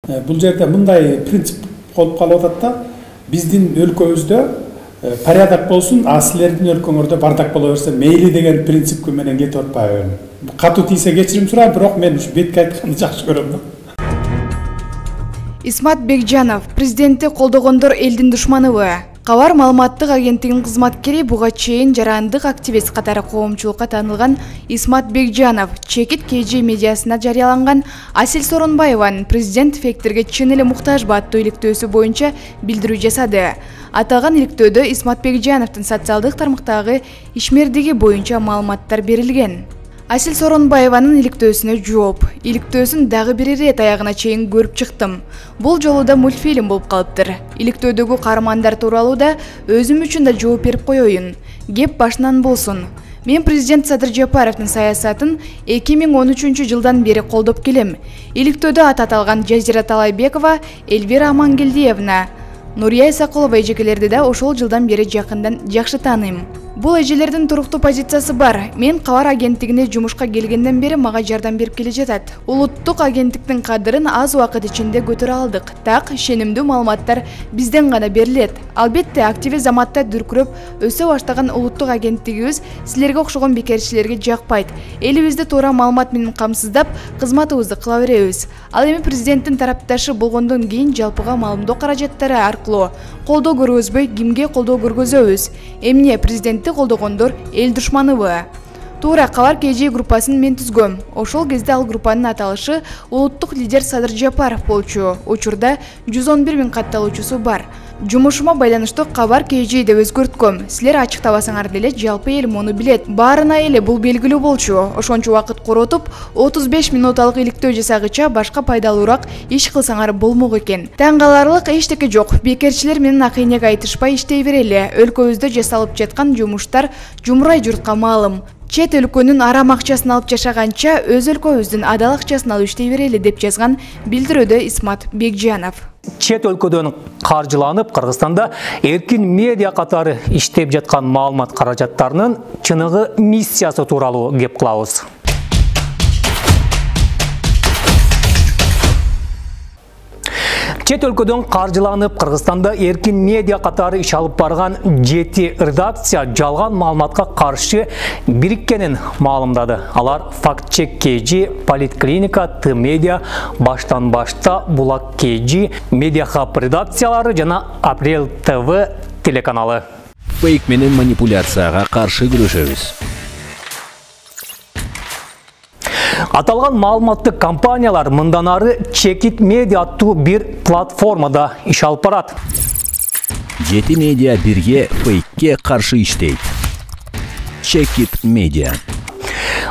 Бул жерде мындай принцип болуп калып атат да, биздин өлкөбүздө порядок болсун, а силердин өлкөңөрдө бардак боло берсе мейли деген принцип менен кетип атпайбы. Катуу тийсе кечирим сурайм, бирок мен ушу бетке айтканды жакшы көрөм да. Исмат Бекжанов, президентти колдогондор элдин душманыбы? Кабар маалыматтык агенттигинин кызматкери буга чейин жарандык активист катары коомчулукка таанылган Исмат Бекжанов чекит KG медиасына жарыяланган Асел Соронбаеванын президент фекторге чын эле муктажбы аттуу иликтөөсү боюнча билдирүү жасады. Аталган иликтөөдө Исмат Бекжановдун социалдык тармактагы ишмердиги боюнча маалыматтар берилген. Асел Соронбаеванын иликтөөсүнө жооп. Иликтөөсүн дагы бир ирет аягына чейин көрүп чыктым. Бул жолу да мультфильм болуп калыптыр. Иликтөөдөгү каармандар тууралуу да өзүм үчүн да жооп берип коеюн. Кеп башынан болсун. Мен президент Садыр Жапаровдун саясатын 2013 жылдан бери колдоп келем. Иликтөөдө аты аталган Жазира Талайбекова, Эльвира Амангелдиевна, Нурия Исакулова эжекелерди да ошол жылдан бери жакындан жакшы тааныйм. Бул эжелердин туруктуу позициясы бар. Мен Кабар агенттигине жумушка келгенден бери мага жардам берип келе жатат. Улуттук агенттиктин кадырын аз убакыт ичинде көтөрө алдык. Так, ишенимдүү маалыматтар бизден гана берилет. Албетте, активист заматта дүркүрөп өсө баштаган улуттук агенттигибиз силерге окшогон бекерчилерге жакпайт. Элибизди туура маалымат менен камсыздап, кызматыбызды кыла беребиз. Ал эми президенттин тарапташы болгондон кийин жалпыга маалымдоо каражаттары аркылуу колдоо көргөзбөй, кимге колдоо көргөзөбүз? Эмне президентти колдогондор эл душманыбы? Туура, Кабар KG группасын мен түзгөм. Ошол кезде ал группанын аталышы улуттук лидер Садыр Жапаров болчу. Учурда 111 000 катталуучусу бар. Жумушума байланыштуу Кабар KG деп өзгөрткөм. Силер ачыктабасаңар деле жалпы эл муну билет. Баарына эле бул белгилүү болчу. Ошончо убакыт коротуп, 35 минуталык иликтөө жасагыча башка пайдалуураак иш кылсаңар болмок экен. Таң каларлык эчтеке жок. Бекерчилер менен акыйнек айтышпай иштей берели. Өлкөбүздө жасалып жаткан жумуштар жумурай журтка маалым. Чет өлкөнүн арам акчасын алып жашаганча өз өлкөбүздүн адал акчасын алып иштей берели деп жазган билдирүүдө Исмат Бекжанов. Чет өлкөдөн каржыланып, Кыргызстанда эркин медиа катары иштеп жаткан маалымат каражаттарынын чыныгы миссиясы тууралуу кеп кылабыз. Чет өлкөдөн каржыланып, Кыргызстанда эркин медиа катары иш алып барган 7 редакция жалган маалыматка каршы бириккенин маалымдады. Алар Фактчек KG, Политклиника, Т-медиа, Баштан башта, Булак KG, Медиахаб редакциялары жана Апрель ТВ телеканалы. Фейк менен манипуляцияга каршы күрөшөбүз. Аталган маалыматтык компаниялар мындан ары Чекит медиа аттуу бир платформада иш алып барат. 7 медиа бирге фейкке каршы иштейт. Чекит медиа.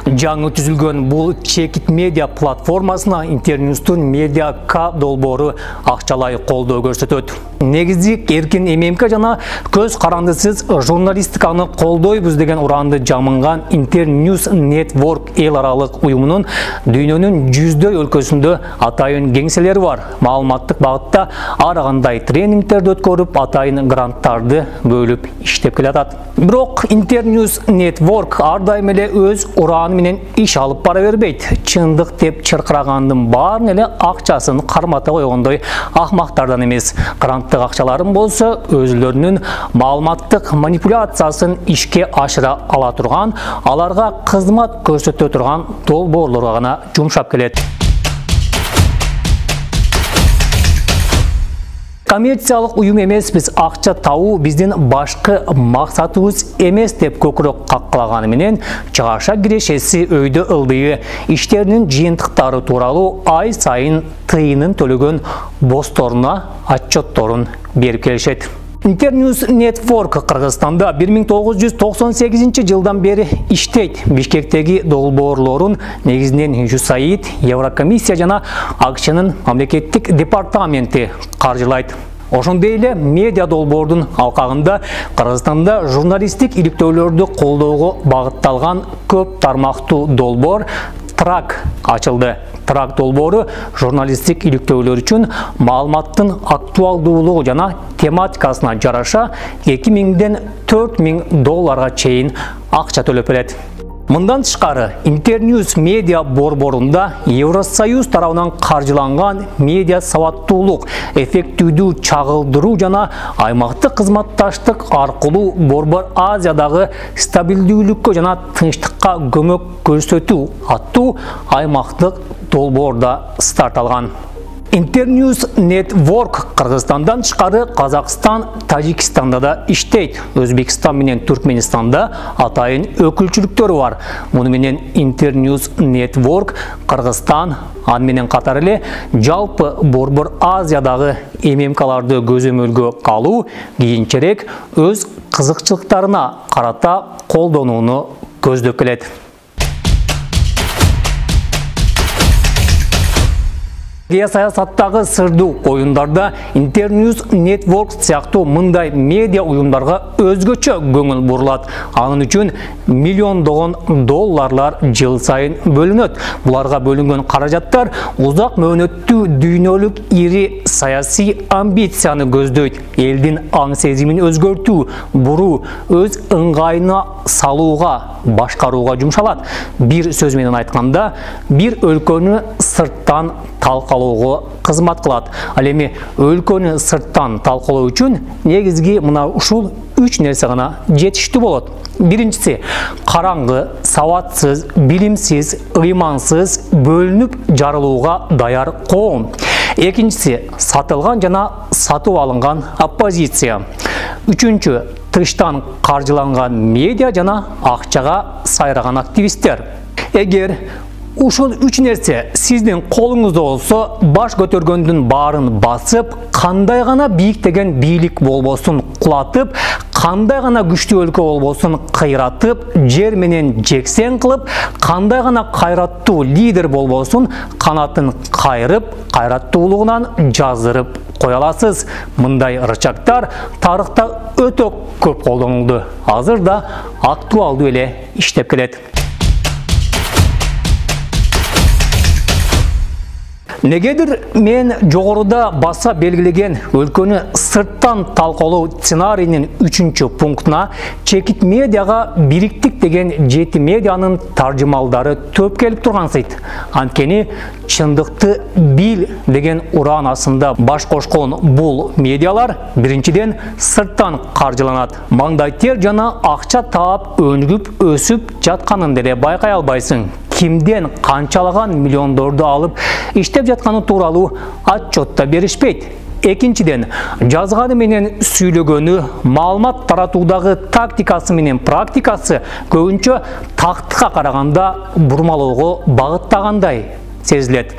Жаңы түзүлгөн бул Чекит медиа платформасына Интерньюстун медиа К долбоору акчалай колдоо көрсөтөт. Негизи эркин ММК жана көз карандысыз журналистиканы колдойбуз деген уранды жамынган Интерньюс Network эл аралык уюмунун дүйнөнүн 100дөй өлкөсүндө атайын кеңселери бар. Маалыматтык багытта ар кандай тренингтерди өткөрүп, атайын гранттарды бөлүп иштеп келатат. Бирок Интерньюс Network ар дайым эле өз ураны менен иш алып бара бербейт. Чындык деп чыркырагандын баарын эле акчасын кармата койгондой ахмактардан эмес. Гранттык акчаларын болсо өзүлөрүнүн маалыматтык манипуляциясын ишке ашыра ала турган, аларга кызмат көрсөтө турган долбоорлорго гана жумшап келет. Коммерциялык уюм эмеспиз, акча табуу биздин башкы максатыбыз эмес деп көкүрөк каккылаганы менен чыгаша кирешеси өйдө ылдыйы иштеринин жыйынтыктары тууралуу ай сайын тыйынын төлөгөн босторуна отчетторун берип келишет. Интерньюс Network Кыргызстанда 1998 жылдан бери иштейт. Бишкектеги долбоорлорун негизинен USAID, Еврокомиссия жана АКШнын мамлекеттик департаменти каржылайт. Ошондой эле медиа долбоордун алкагында Кыргызстанда журналисттик иликтөөлөрдү колдоого багытталган көп тармактуу долбоор Трак ачылды. Трак долбоору журналисттик иликтөөлөр үчүн маалыматтын актуалдуулугу жана тематикасына жараша $2000ден $4000 чейин акча төлөп берет. Мындан тышкары Интерньюз медиа борборунда Евросоюз тарабынан каржыланган медиа сабаттуулук, эффективдүү чагылдыруу жана аймактык кызматташтык аркылуу Борбор Азиядагы стабилдүүлүккө жана тынчтыкка көмөк көрсөтүү аттуу аймактык долбоорда старт алган. Интерньюз Network Кыргызстандан тышкары Казакстан, Тажикстанда да иштейт. Өзбекстан менен Түркменистанда атайын өкүлчүлүктөрү бар. Муну менен Интерньюз Network Кыргызстан аны менен катар эле жалпы Борбор Азиядагы ММКларды көзөмөлгө алуу, кийинчерээк өз кызыкчылыктарына карата колдонууну көздөп келет. Саясаттагы сырдуу оюндарда Интерньюз Network сыяктуу мындай медиа уюмдарга өзгөчө көңүл бурулат. Анын үчүн миллиондогон долларлар жыл сайын бөлүнөт. Буларга бөлүнгөн каражаттар узак мөөнөттүү дүйнөлүк ири саясий амбицияны көздөйт. Элдин аң сезимин өзгөртүү, буруу, өз ыңгайына салууга, башкарууга жумшалат. Бир сөз менен айтканда, бир өлкөнү сырттан талкалоого кызмат кылат. Ал эми өлкөнү сырттан талкалоо үчүн негизги мына ушул 3 нерсе гана жетиштүү болот. Биринчиси караңгы, сабатсыз, билимсиз, ыймансыз, бөлүнүп жарылууга даяр коом. Экинчиси сатылган жана сатып алынган оппозиция. Үчүнчү тыштан каржыланган медиа жана акчага сайраган активисттер. Эгер ушул 3 нерсе сиздин колуңузда болсо, баш көтөргөндүн баарын басып, кандай гана бийиктеген бийлик болбосун кулатып, кандай гана күчтүү өлкө болбосун кыйратып, жер менен жексен кылып, кандай гана кайраттуу лидер болбосун канатын кайрып, кайраттуулугунан жаздырып кое аласыз. Мындай ырчактар тарыхта өтө көп колдонулду. Азыр да актуалдуу эле иштеп келет. Негедир мен жогоруда баса белгилеген өлкөнү сырттан талкалоо сценарийнин 3-чү пунктуна чекит медиага бириктик деген 7 медианын таржымалдары төп келип тургансыйт. Анткени чындыкты бил деген уран астында баш кошкон бул медиалар биринчиден сырттан каржыланат. Маңдай тер жана акча таап өнүгүп өсүп жатканын деле байкай албайсың. Кимден канчалаган миллиондорду алып иштеп жатканы тууралуу отчет да беришпейт. Экинчиден, жазганы менен сүйлөгөнү, маалымат таратуудагы тактикасы менен практикасы көбүнчө тактыкка караганда бурмалоого багыттагандай сезилет.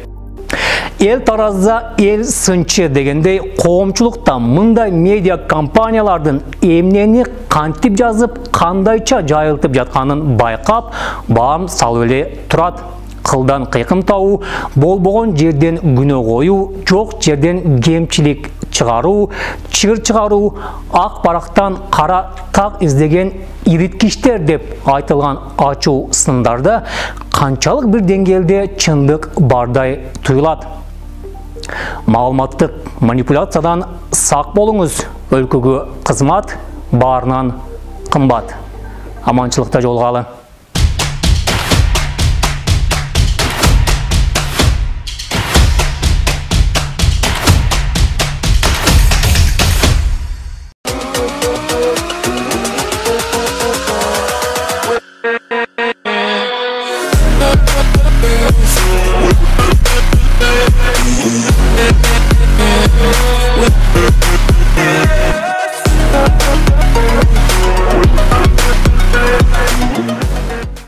Эл таразда эл сынчы дегендей коомчулукта мындай медиа компаниялардын эмнени кантип жазып, кандайча жайылтып жатканын байкап, баам салып эле турат. Кылдан кыйкым табуу, болбогон жерден күнөө коюу, жок жерден кемчилик чыгаруу, чыр чыгаруу, ак барактан кара так издеген ириткичтер деп айтылган ачуу сындарда канчалык бир деңгээлде чындык бардай туюлат. Маалыматтык манипуляциядан сак болуңуз. Өлкөгө кызмат баарынан кымбат. Аманчылыкта жолугалы.